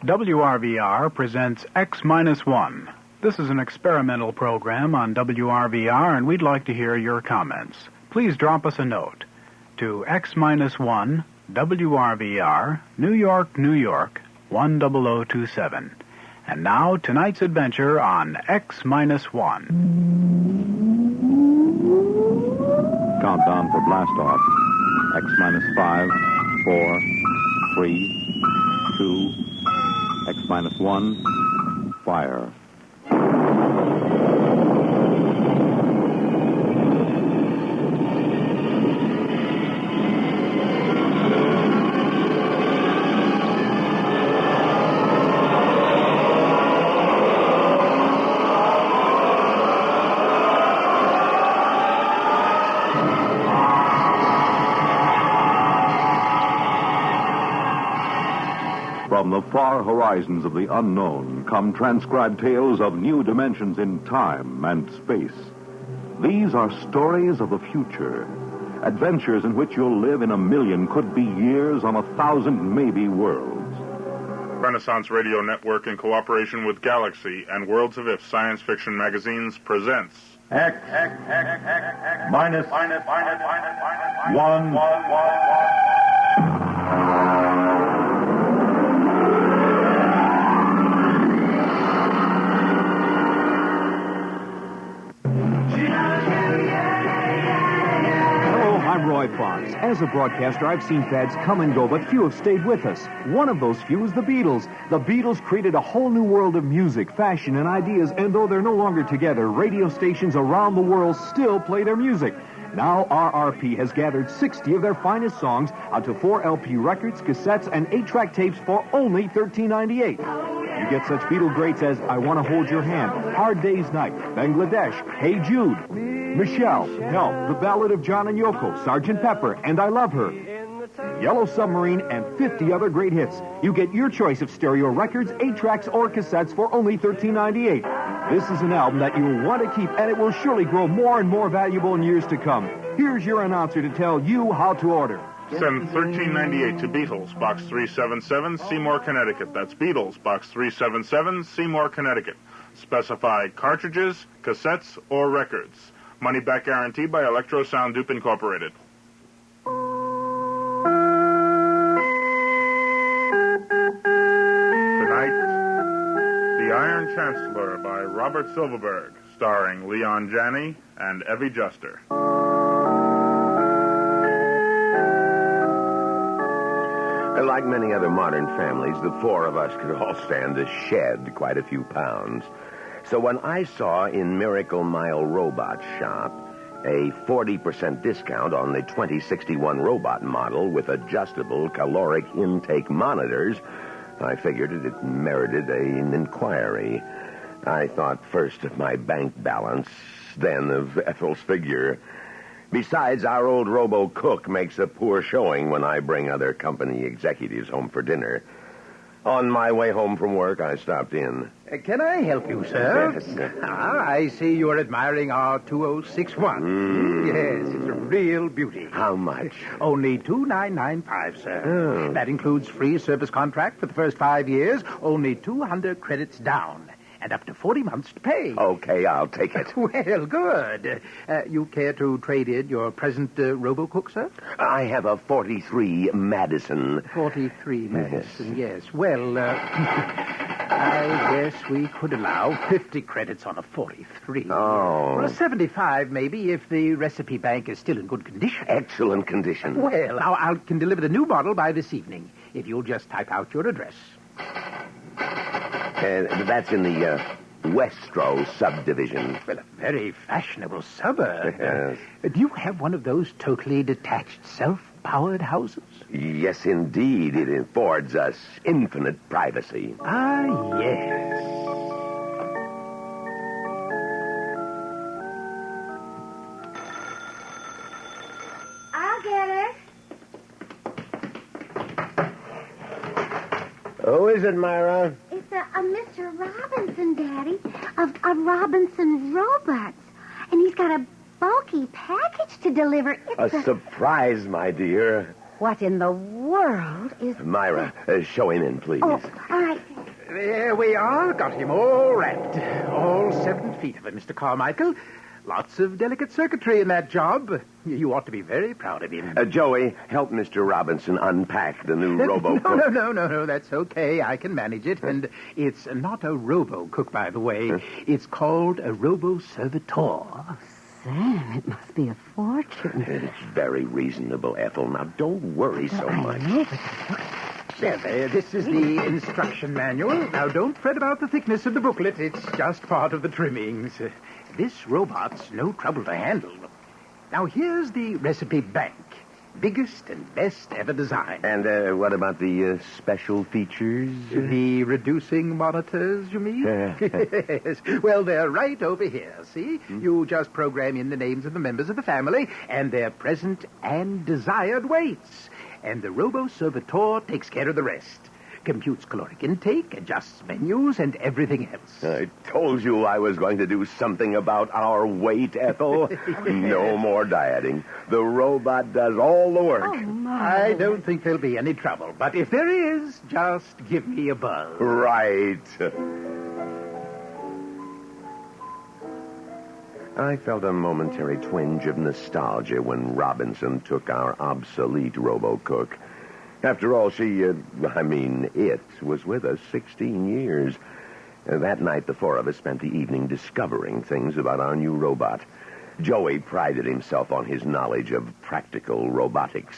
WRVR presents X-1. This is an experimental program on WRVR, and we'd like to hear your comments. Please drop us a note to X-1, WRVR, New York, New York, 10027. And now, tonight's adventure on X-1. Countdown for blast off. X-5, 4, 3, 2, X-1, fire. From the far horizons of the unknown come transcribed tales of new dimensions in time and space. These are stories of the future, adventures in which you'll live in a million, could be years, on 1,000 maybe worlds. Renaissance Radio Network, in cooperation with Galaxy and Worlds of If Science Fiction magazines, presents X minus 1. As a broadcaster, I've seen fads come and go, but few have stayed with us. One of those few is the Beatles. The Beatles created a whole new world of music, fashion, and ideas, and though they're no longer together, radio stations around the world still play their music. Now RRP has gathered 60 of their finest songs onto 4 LP records, cassettes, and 8-track tapes for only $13.98. You get such Beatle greats as I Want to Hold Your Hand, Hard Day's Night, Bangladesh, Hey Jude, Michelle, Help, The Ballad of John and Yoko, Sgt. Pepper, and I Love Her, Yellow Submarine, and 50 other great hits. You get your choice of stereo records, 8-tracks, or cassettes for only $13.98. This is an album that you'll want to keep, and it will surely grow more and more valuable in years to come. Here's your announcer to tell you how to order. Send $13.98 to Beatles, Box 377, Seymour, Connecticut. That's Beatles, Box 377, Seymour, Connecticut. Specify cartridges, cassettes, or records. Money back guaranteed by Electro Sound Dupe Incorporated. Tonight, The Iron Chancellor by Robert Silverberg, starring Leon Janney and Evie Juster. Like many other modern families, the four of us could all stand to shed quite a few pounds. So when I saw in Miracle Mile Robot Shop a 40% discount on the 2061 robot model with adjustable caloric intake monitors, I figured it merited an inquiry. I thought first of my bank balance, then of Ethel's figure. Besides, our old robo-cook makes a poor showing when I bring other company executives home for dinner. On my way home from work, I stopped in. Can I help you, sir? Yes. I see you're admiring our 2061. Yes, it's a real beauty. How much? Only $2,995, sir. Oh. That includes free service contract for the first 5 years, only 200 credits down, and up to 40 months to pay. Okay, I'll take it. Well, good. You care to trade in your present robo-cook, sir? I have a 43 Madison. 43 Madison, yes. Well, I guess we could allow 50 credits on a 43. Oh. Or a 75, maybe, if the recipe bank is still in good condition. Excellent condition. Well, I can deliver the new bottle by this evening, if you'll just type out your address. That's in the Westro subdivision. Well, a very fashionable suburb. Yes. Do you have one of those totally detached, self-powered houses? Yes, indeed. It affords us infinite privacy. Ah, yes. I'll get it. Who is it, Myra? It's a Mr. Robinson, Daddy, of Robinson Robots. And he's got a bulky package to deliver. It's A surprise, my dear. What in the world is... Myra, show him in, please. Oh, all right. There we are. Got him all wrapped. All 7 feet of it, Mr. Carmichael. Lots of delicate circuitry in that job. You ought to be very proud of him. Joey, help Mr. Robinson unpack the new robo cook. No, that's okay. I can manage it. And it's not a robo cook, by the way. It's called a robo servitor. Sam, it must be a fortune. It's very reasonable, Ethel. Now, don't worry so much. There. This is the instruction manual. Now, don't fret about the thickness of the booklet. It's just part of the trimmings. This robot's no trouble to handle. Now, here's the recipe bank. Biggest and best ever designed. And what about the special features? The reducing monitors, you mean? Yes. Well, they're right over here, see? You just program in the names of the members of the family and their present and desired weights. And the robo-servitor takes care of the rest. Computes caloric intake, adjusts menus, and everything else. I told you I was going to do something about our weight, Ethel. No more dieting. The robot does all the work. Oh, my. I don't think there'll be any trouble. But if there is, just give me a buzz. Right. I felt a momentary twinge of nostalgia when Robinson took our obsolete robo-cook. After all, it was with us 16 years. That night, the 4 of us spent the evening discovering things about our new robot. Joey prided himself on his knowledge of practical robotics,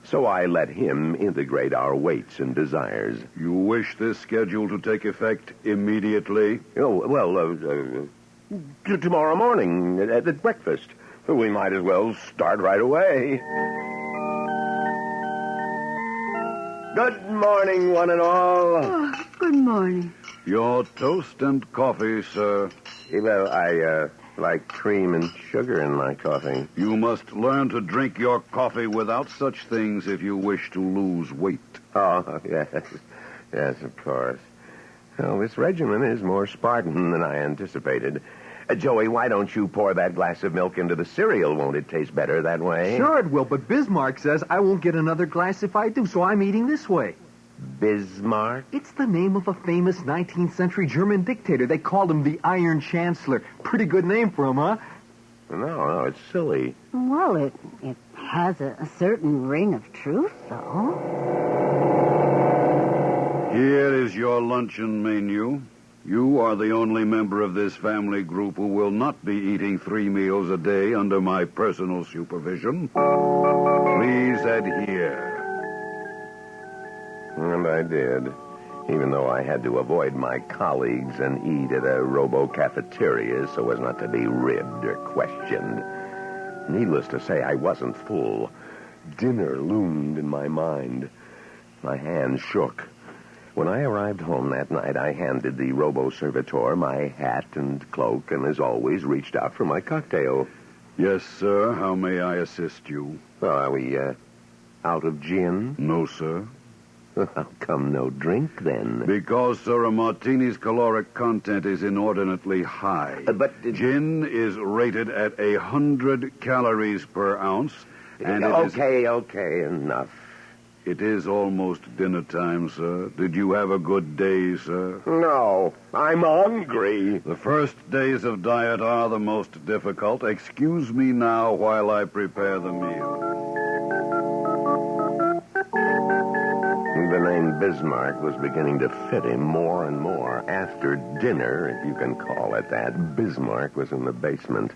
so I let him integrate our weights and desires. You wish this schedule to take effect immediately? Oh, well, tomorrow morning at breakfast. We might as well start right away. Good morning, one and all. Oh, good morning. Your toast and coffee, sir. Well, I like cream and sugar in my coffee. You must learn to drink your coffee without such things if you wish to lose weight. Oh, yes. Yes, of course. Well, this regimen is more Spartan than I anticipated. Joey, why don't you pour that glass of milk into the cereal? Won't it taste better that way? Sure it will, but Bismarck says I won't get another glass if I do, so I'm eating this way. Bismarck? It's the name of a famous 19th century German dictator. They called him the Iron Chancellor. Pretty good name for him, huh? No, it's silly. Well, it has a certain ring of truth, though. Here is your luncheon menu. You are the only member of this family group who will not be eating 3 meals a day under my personal supervision. Please adhere. And I did, even though I had to avoid my colleagues and eat at a robo-cafeteria so as not to be ribbed or questioned. Needless to say, I wasn't full. Dinner loomed in my mind. My hands shook. When I arrived home that night, I handed the robo-servitor my hat and cloak and, as always, reached out for my cocktail. Yes, sir. How may I assist you? Are we, out of gin? No, sir. How come no drink, then? Because, sir, a martini's caloric content is inordinately high. But gin is rated at 100 calories per ounce, and Okay, enough. It is almost dinner time, sir. Did you have a good day, sir? No, I'm hungry. The first days of diet are the most difficult. Excuse me now while I prepare the meal. The name Bismarck was beginning to fit him more and more. After dinner, if you can call it that, Bismarck was in the basement.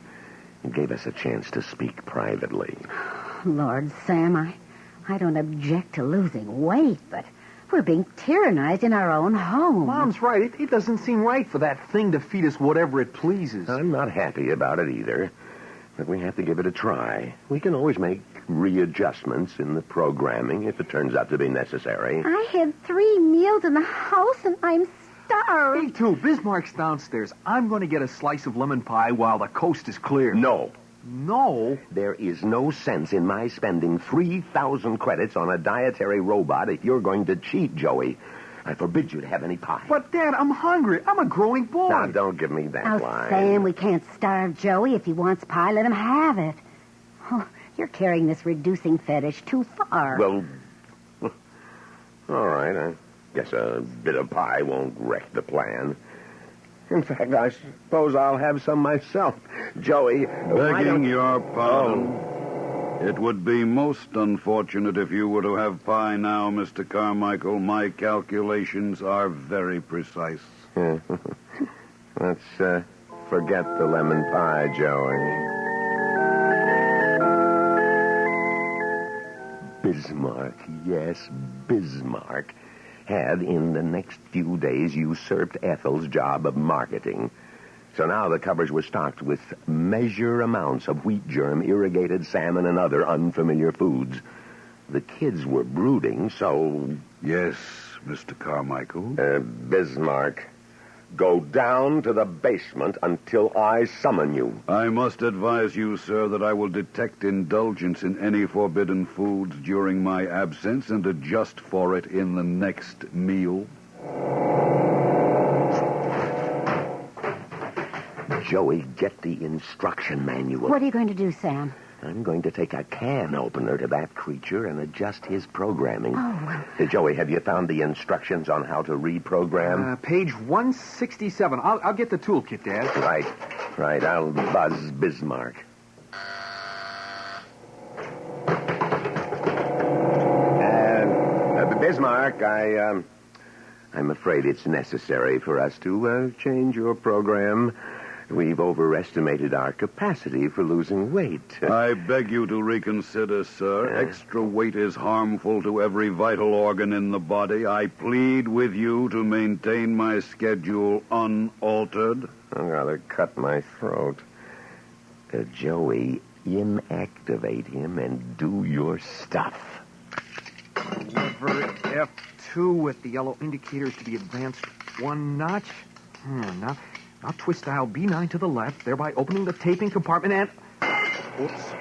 He gave us a chance to speak privately. Lord, Sam, I don't object to losing weight, but we're being tyrannized in our own home. Mom's right. It doesn't seem right for that thing to feed us whatever it pleases. I'm not happy about it either, but we have to give it a try. We can always make readjustments in the programming if it turns out to be necessary. I had 3 meals in the house, and I'm starved. Me too. Bismarck's downstairs. I'm going to get a slice of lemon pie while the coast is clear. No. There is no sense in my spending 3,000 credits on a dietary robot if you're going to cheat, Joey. I forbid you to have any pie. But, Dad, I'm hungry. I'm a growing boy. Now, don't give me that line. Sam, we can't starve Joey. If he wants pie, let him have it. Oh, you're carrying this reducing fetish too far. Well, all right. Guess a bit of pie won't wreck the plan. In fact, I suppose I'll have some myself. Joey, Begging your pardon. It would be most unfortunate if you were to have pie now, Mr. Carmichael. My calculations are very precise. Let's forget the lemon pie, Joey. Bismarck, yes, Bismarck, had in the next few days usurped Ethel's job of marketing. So now the cupboards were stocked with measure amounts of wheat germ, irrigated salmon, and other unfamiliar foods. The kids were brooding, so... Yes, Mr. Carmichael? Bismarck, go down to the basement until I summon you. I must advise you, sir, that I will detect indulgence in any forbidden foods during my absence and adjust for it in the next meal. Joey, get the instruction manual. What are you going to do, Sam? I'm going to take a can opener to that creature and adjust his programming. Oh, Joey, have you found the instructions on how to reprogram? Page 167. I'll get the toolkit, Dad. Right. I'll buzz Bismarck. Bismarck, I'm afraid it's necessary for us to change your program. We've overestimated our capacity for losing weight. I beg you to reconsider, sir. Extra weight is harmful to every vital organ in the body. I plead with you to maintain my schedule unaltered. I'd rather cut my throat. Joey, inactivate him and do your stuff. Lever F2 with the yellow indicators to be advanced one notch. Now twist dial B9 to the left, thereby opening the taping compartment and... Oops.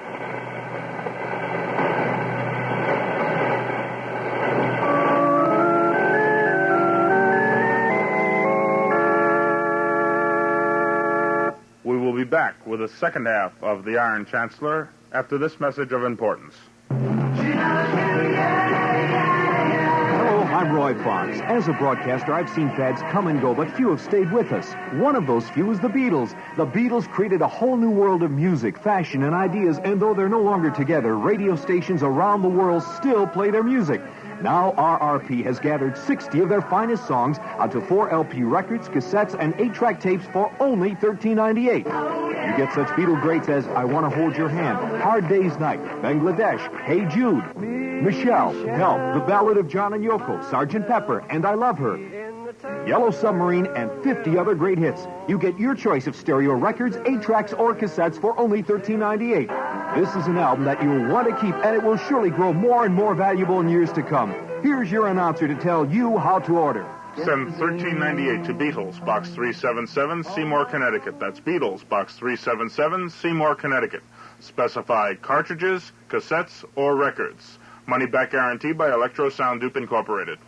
We will be back with the second half of The Iron Chancellor after this message of importance. I'm Roy Fox. As a broadcaster, I've seen fads come and go, but few have stayed with us. One of those few is the Beatles. The Beatles created a whole new world of music, fashion, and ideas, and though they're no longer together, radio stations around the world still play their music. Now RRP has gathered 60 of their finest songs onto 4 LP records, cassettes, and 8-track tapes for only $13.98. You get such Beatle greats as I Want to Hold Your Hand, Hard Day's Night, Bangladesh, Hey Jude, Michelle, Help, The Ballad of John and Yoko, Sgt. Pepper, and I Love Her, Yellow Submarine, and 50 other great hits. You get your choice of stereo records, 8-tracks, or cassettes for only $13.98. This is an album that you'll want to keep, and it will surely grow more and more valuable in years to come. Here's your announcer to tell you how to order. Send $13.98 to Beatles, Box 377, Seymour, Connecticut. That's Beatles, Box 377, Seymour, Connecticut. Specify cartridges, cassettes, or records. Money back guarantee by Electro Sound Dupe Incorporated.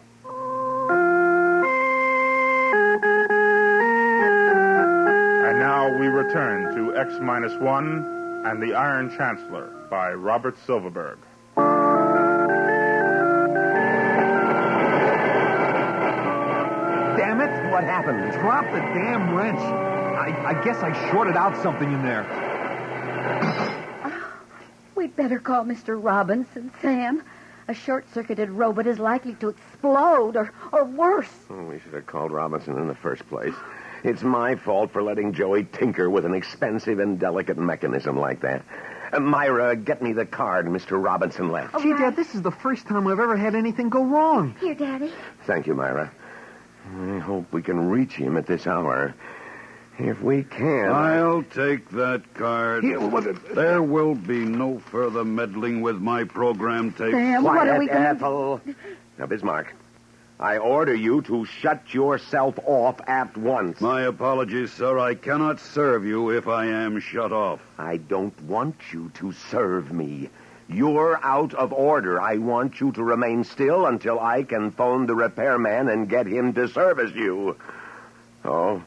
And now we return to X-1 and The Iron Chancellor by Robert Silverberg. Damn it! What happened? Drop the damn wrench. I guess I shorted out something in there. we'd better call Mr. Robinson, Sam. A short-circuited robot is likely to explode or worse. We should have called Robinson in the first place. It's my fault for letting Joey tinker with an expensive and delicate mechanism like that. Myra, get me the card Mr. Robinson left. Gee, Dad, this is the first time I've ever had anything go wrong. Here, Daddy. Thank you, Myra. I hope we can reach him at this hour. If we can... I'll take that card. Here, what is... There will be no further meddling with my program tape. Sam, what are we going to... Ethel. Now, Bismarck, I order you to shut yourself off at once. My apologies, sir. I cannot serve you if I am shut off. I don't want you to serve me. You're out of order. I want you to remain still until I can phone the repairman and get him to service you. Oh,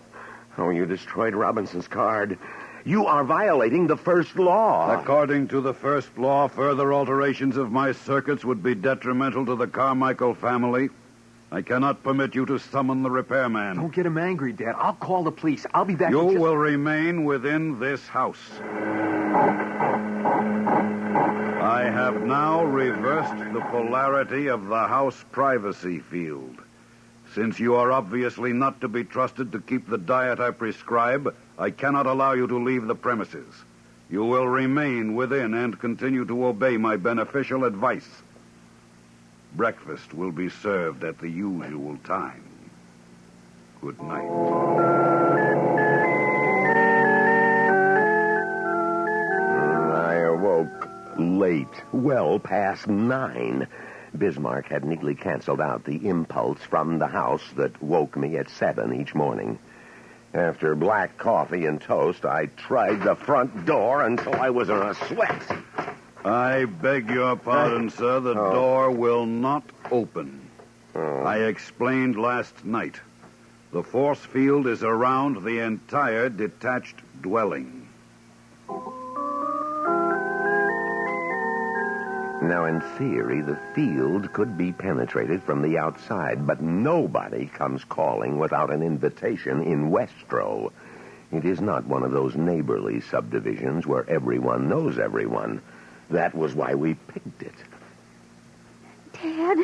you destroyed Robinson's card. You are violating the first law. According to the first law, further alterations of my circuits would be detrimental to the Carmichael family. I cannot permit you to summon the repairman. Don't get him angry, Dad. I'll call the police. I'll be back. You will remain within this house. I have now reversed the polarity of the house privacy field. Since you are obviously not to be trusted to keep the diet I prescribe, I cannot allow you to leave the premises. You will remain within and continue to obey my beneficial advice. Breakfast will be served at the usual time. Good night. I awoke late, well past 9. Bismarck had neatly canceled out the impulse from the house that woke me at 7 each morning. After black coffee and toast, I tried the front door until I was in a sweat. I beg your pardon, sir. The door will not open. I explained last night. The force field is around the entire detached dwelling. Now, in theory, the field could be penetrated from the outside, but nobody comes calling without an invitation in Westro. It is not one of those neighborly subdivisions where everyone knows everyone. That was why we picked it. Dad,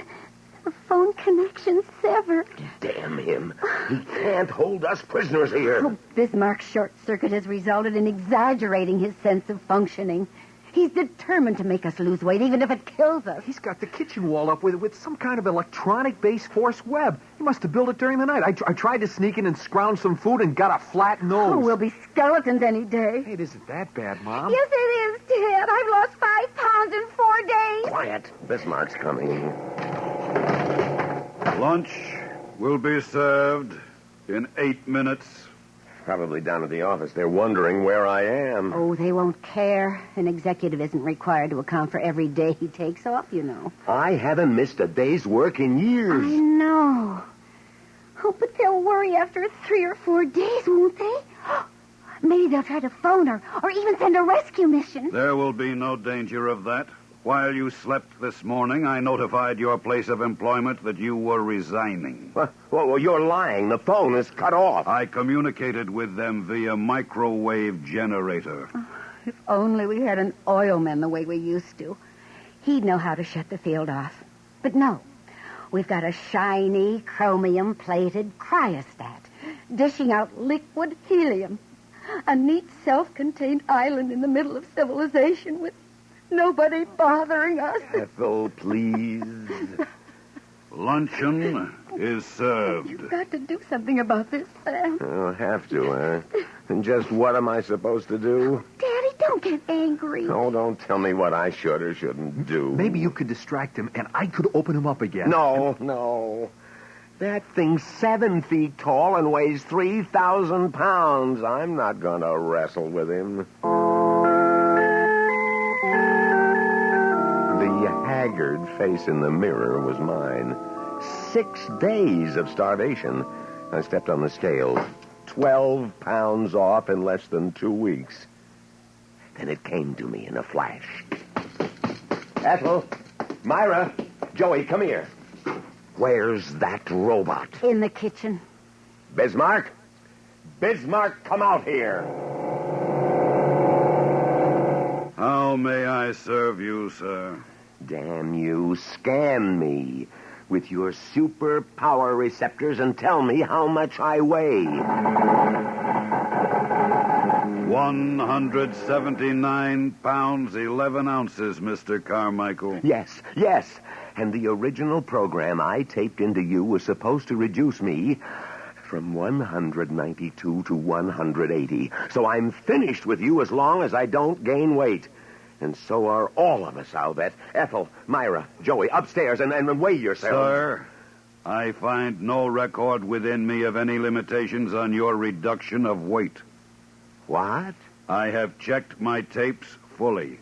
the phone connection's severed. Damn him. He can't hold us prisoners here. Oh, Bismarck's short circuit has resulted in exaggerating his sense of functioning. He's determined to make us lose weight, even if it kills us. He's got the kitchen wall up with some kind of electronic-based force web. He must have built it during the night. I tried to sneak in and scrounge some food and got a flat nose. Oh, we'll be skeletons any day. Hey, it isn't that bad, Mom. Yes, it is, Dad. I've lost 5 pounds in 4 days. Quiet. Bismarck's coming. Lunch will be served in 8 minutes. Probably down at the office. They're wondering where I am. Oh, they won't care. An executive isn't required to account for every day he takes off, you know. I haven't missed a day's work in years. I know. Oh, but they'll worry after 3 or 4 days, won't they? Maybe they'll try to phone her or even send a rescue mission. There will be no danger of that. While you slept this morning, I notified your place of employment that you were resigning. Well, you're lying. The phone is cut off. I communicated with them via microwave generator. If only we had an oilman the way we used to. He'd know how to shut the field off. But no. We've got a shiny, chromium-plated cryostat dishing out liquid helium. A neat, self-contained island in the middle of civilization with nobody bothering us. Ethel, please. Luncheon is served. You've got to do something about this, Sam. I'll have to, huh? And just what am I supposed to do? Daddy, don't get angry. Oh, don't tell me what I should or shouldn't do. Maybe you could distract him, and I could open him up again. No. That thing's 7 feet tall and weighs 3,000 pounds. I'm not going to wrestle with him. The haggard face in the mirror was mine. 6 days of starvation. I stepped on the scales. 12 pounds off in less than 2 weeks. Then it came to me in a flash. Ethel, Myra, Joey, come here. Where's that robot? In the kitchen. Bismarck? Bismarck, come out here. How may I serve you, sir? Damn you, scan me with your super power receptors and tell me how much I weigh. 179 pounds, 11 ounces, Mr. Carmichael. Yes. And the original program I taped into you was supposed to reduce me from 192 to 180. So I'm finished with you as long as I don't gain weight. And so are all of us, I'll bet. Ethel, Myra, Joey, upstairs and weigh yourselves. Sir, I find no record within me of any limitations on your reduction of weight. What? I have checked my tapes fully.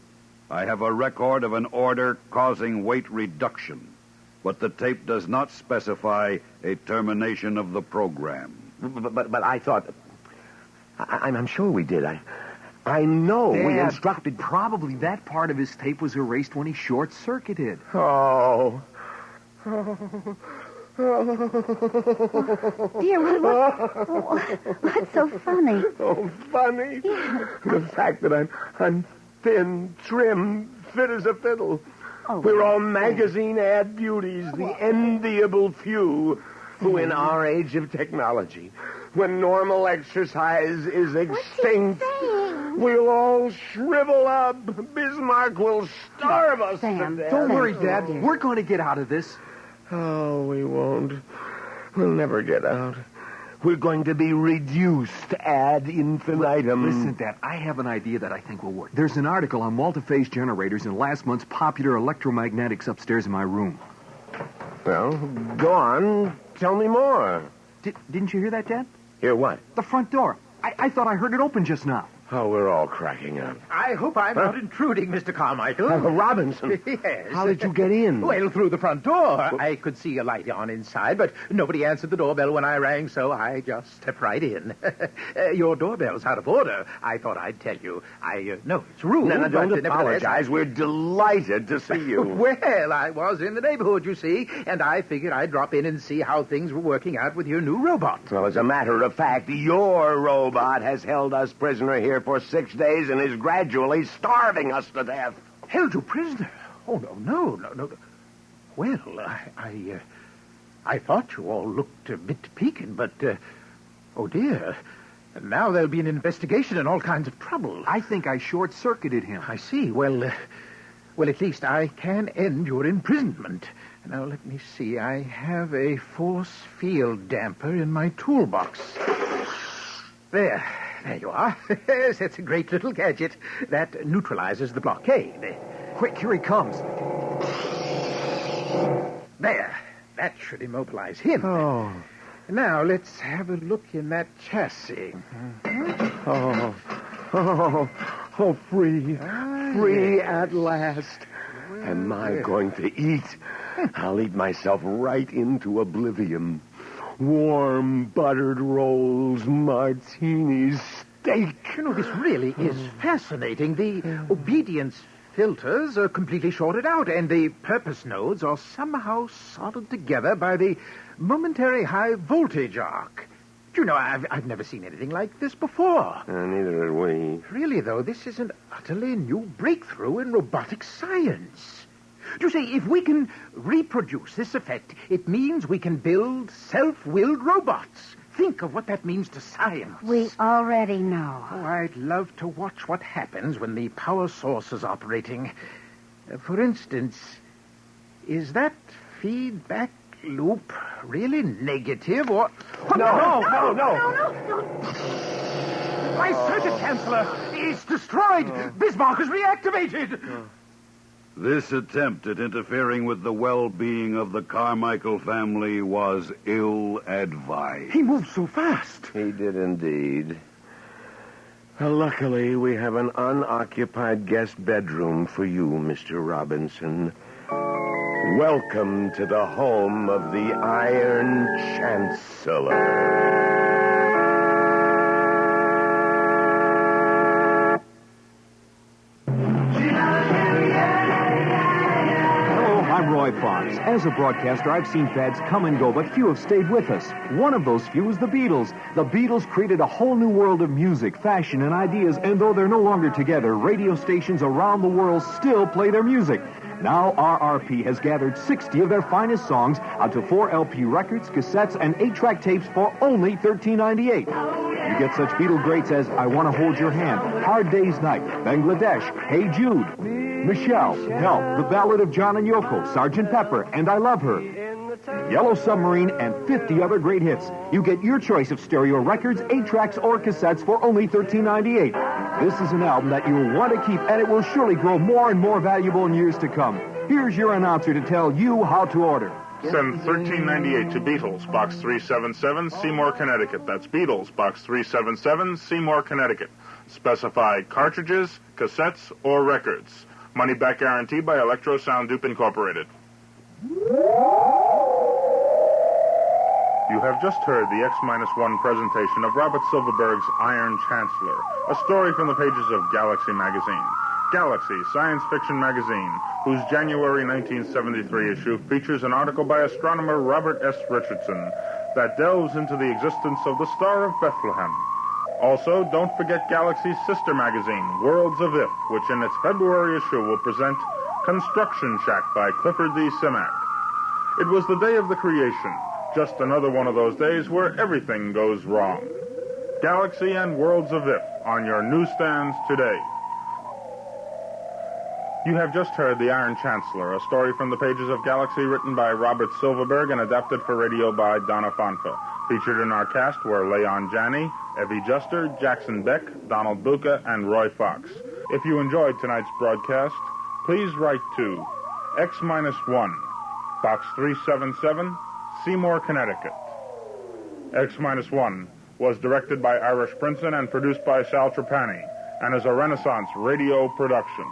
I have a record of an order causing weight reduction, but the tape does not specify a termination of the program. But I thought... I'm sure we did. I know Dad, we instructed... Probably that part of his tape was erased when he short-circuited. Oh. Dear, what's so funny? Oh, funny? Yeah. The fact that I'm thin, trim, fit as a fiddle. Oh, We're all magazine ad beauties, the enviable few who in our age of technology, when normal exercise is extinct, we'll all shrivel up. Bismarck will starve us Sam, to death. Don't worry, Dad. We're going to get out of this. Oh, we won't. We'll never get out. We're going to be reduced ad infinitum. Listen, Dad, I have an idea that I think will work. There's an article on multi-phase generators in last month's Popular Electromagnetics upstairs in my room. Well, go on. Tell me more. Didn't you hear that, Dad? Hear what? The front door. I thought I heard it open just now. Oh, we're all cracking up. I hope I'm not intruding, Mr. Carmichael. Robinson. Yes. How did you get in? Well, through the front door. I could see a light on inside, but nobody answered the doorbell when I rang, so I just stepped right in. Your doorbell's out of order. I thought I'd tell you. No, it's rude. No, don't but apologize. We're delighted to see you. Well, I was in the neighborhood, you see, and I figured I'd drop in and see how things were working out with your new robot. Well, as a matter of fact, your robot has held us prisoner here for 6 days and is gradually starving us to death. Held you prisoner? Oh, no. Well, I thought you all looked a bit peaked, but, oh, dear. Now there'll be an investigation and all kinds of trouble. I think I short-circuited him. I see. Well, at least I can end your imprisonment. Now, let me see. I have a force field damper in my toolbox. There you are. Yes, that's a great little gadget that neutralizes the blockade. Quick, here he comes. There. That should immobilize him. Oh. Now, let's have a look in that chassis. Oh, free. Free at last. Am I going to eat? I'll eat myself right into oblivion. Warm, buttered rolls, martinis, steak. You know, this really is fascinating. The obedience filters are completely shorted out, and the purpose nodes are somehow soldered together by the momentary high voltage arc. Do you know, I've never seen anything like this before. Neither had we. Really, though, this is an utterly new breakthrough in robotic science. You see, if we can reproduce this effect, it means we can build self-willed robots. Think of what that means to science. We already know. Oh, I'd love to watch what happens when the power source is operating. For instance, is that feedback loop really negative or... No. My circuit, Chancellor, is destroyed. Bismarck is reactivated. This attempt at interfering with the well-being of the Carmichael family was ill-advised. He moved so fast. He did indeed. Well, luckily, we have an unoccupied guest bedroom for you, Mr. Robinson. Welcome to the home of the Iron Chancellor. I'm Roy Fox. As a broadcaster, I've seen fads come and go, but few have stayed with us. One of those few is the Beatles. The Beatles created a whole new world of music, fashion, and ideas, and though they're no longer together, radio stations around the world still play their music. Now RRP has gathered 60 of their finest songs onto 4 LP records, cassettes, and 8-track tapes for only $13.98. You get such Beatle greats as I Want to Hold Your Hand, Hard Day's Night, Bangladesh, Hey Jude, Michelle, Help, The Ballad of John and Yoko, Sgt. Pepper, and I Love Her, Yellow Submarine, and 50 other great hits. You get your choice of stereo records, 8-tracks, or cassettes for only $13.98. This is an album that you'll want to keep, and it will surely grow more and more valuable in years to come. Here's your announcer to tell you how to order. Send $13.98 to Beatles, Box 377, Seymour, Connecticut. That's Beatles, Box 377, Seymour, Connecticut. Specify cartridges, cassettes, or records. Money back guarantee by Electro Sound Dupe Incorporated. You have just heard the X-1 presentation of Robert Silverberg's Iron Chancellor, a story from the pages of Galaxy magazine. Galaxy, science fiction magazine, whose January 1973 issue features an article by astronomer Robert S. Richardson that delves into the existence of the Star of Bethlehem. Also, don't forget Galaxy's sister magazine, Worlds of If, which in its February issue will present Construction Shack by Clifford D. Simak. It was the day of the creation, just another one of those days where everything goes wrong. Galaxy and Worlds of If on your newsstands today. You have just heard The Iron Chancellor, a story from the pages of Galaxy written by Robert Silverberg and adapted for radio by Donna Fonfa. Featured in our cast were Leon Janney, Evie Juster, Jackson Beck, Donald Buca, and Roy Fox. If you enjoyed tonight's broadcast, please write to X-1, Box 377, Seymour, Connecticut. X-1 was directed by Irish Princeton and produced by Sal Trapani, and is a Renaissance radio production.